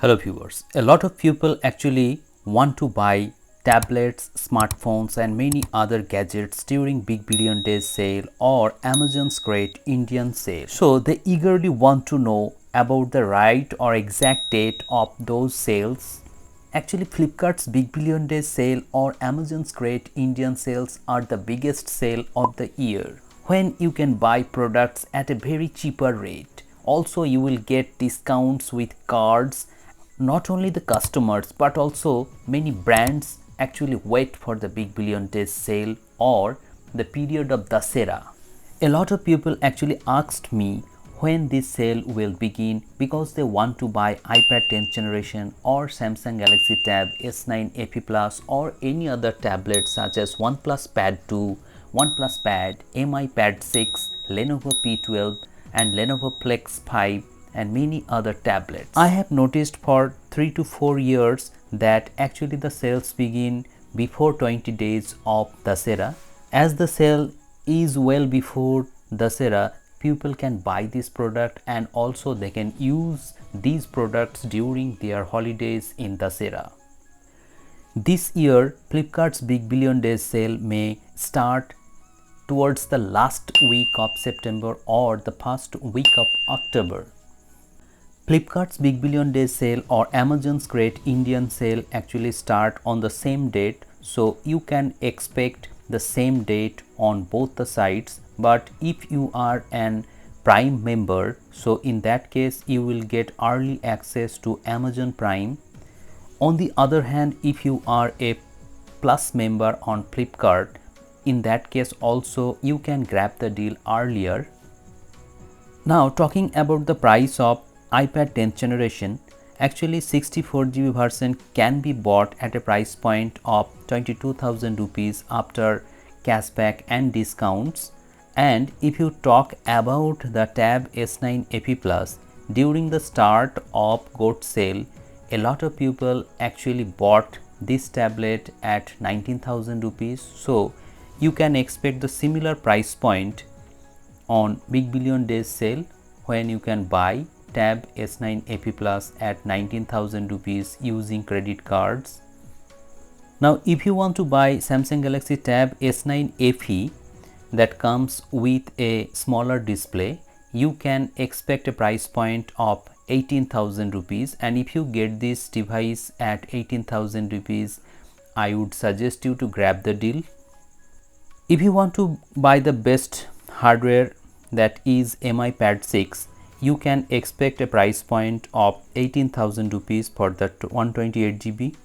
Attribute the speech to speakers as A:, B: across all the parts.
A: Hello viewers, a lot of people actually want to buy tablets, smartphones and many other gadgets during Big Billion Days sale or Amazon's Great Indian Sale. So they eagerly want to know about the right or exact date of those sales. Actually, Flipkart's Big Billion Days sale or Amazon's Great Indian Sales are the biggest sale of the year, when you can buy products at a very cheaper rate. Also, you will get discounts with cards. Not only the customers but also many brands actually wait for the Big Billion Days sale or the period of Dasera. A lot of people actually asked me when this sale will begin because they want to buy iPad 10th generation or Samsung Galaxy Tab S9 FE Plus or any other tablet such as Oneplus Pad 2, Oneplus Pad, MI Pad 6, Lenovo P12 and Lenovo Plex 5 and many other tablets. I have noticed for 3 to 4 years that actually the sales begin before 20 days of Dasera. As the sale is well before Dasera, people can buy this product and also they can use these products during their holidays in Dasera. This year, Flipkart's Big Billion Days sale may start towards the last week of September or the first week of October. Flipkart's Big Billion Days sale or Amazon's Great Indian Sale actually start on the same date, so you can expect the same date on both the sites. But if you are an Prime member, so in that case you will get early access to Amazon Prime. On the other hand, if you are a Plus member on Flipkart, in that case also you can grab the deal earlier. Now talking about the price of iPad 10th generation, actually 64GB version can be bought at a price point of 22,000 rupees after cashback and discounts. And if you talk about the Tab S9 FE Plus, during the start of GOAT sale, a lot of people actually bought this tablet at 19,000 rupees. So you can expect the similar price point on Big Billion Days sale when you can buy Tab S9 FE Plus at 19,000 rupees using credit cards. Now if you want to buy Samsung Galaxy Tab S9 FE that comes with a smaller display, you can expect a price point of 18,000 rupees, and if you get this device at 18,000 rupees, I would suggest you to grab the deal. If you want to buy the best hardware, that is MI Pad 6, you can expect a price point of 18,000 rupees for the 128GB.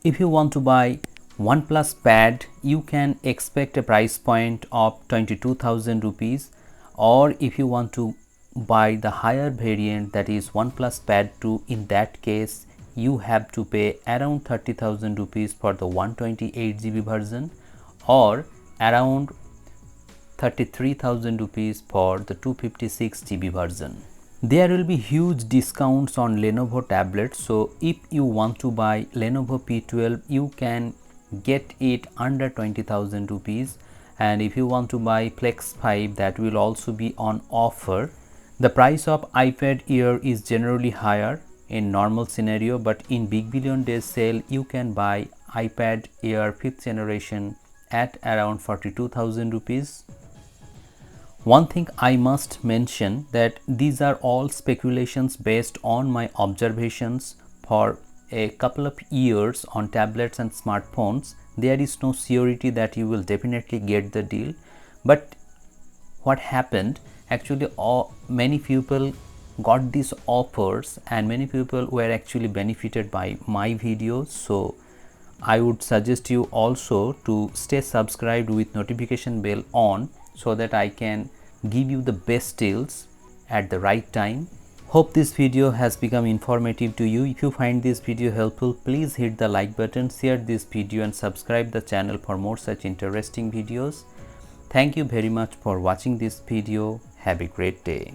A: If you want to buy Oneplus Pad, you can expect a price point of 22,000 rupees. Or if you want to buy the higher variant, that is Oneplus Pad 2, in that case you have to pay around 30,000 rupees for the 128GB version or around 33,000 rupees for the 256GB version. There will be huge discounts on Lenovo tablets, so if you want to buy Lenovo P12, you can get it under 20,000 rupees, and if you want to buy Plex 5, that will also be on offer. The price of iPad Air is generally higher in normal scenario, but in Big Billion Days sale you can buy iPad Air 5th generation at around 42,000 rupees. One thing I must mention that these are all speculations based on my observations for a couple of years on tablets and smartphones. There is no surety that you will definitely get the deal, but what happened actually, many people got these offers and many people were actually benefited by my videos. So I would suggest you also to stay subscribed with notification bell on, so that I can give you the best deals at the right time. Hope this video has become informative to you. If you find this video helpful, please hit the like button, share this video and subscribe the channel for more such interesting videos. Thank you very much for watching this video. Have a great day.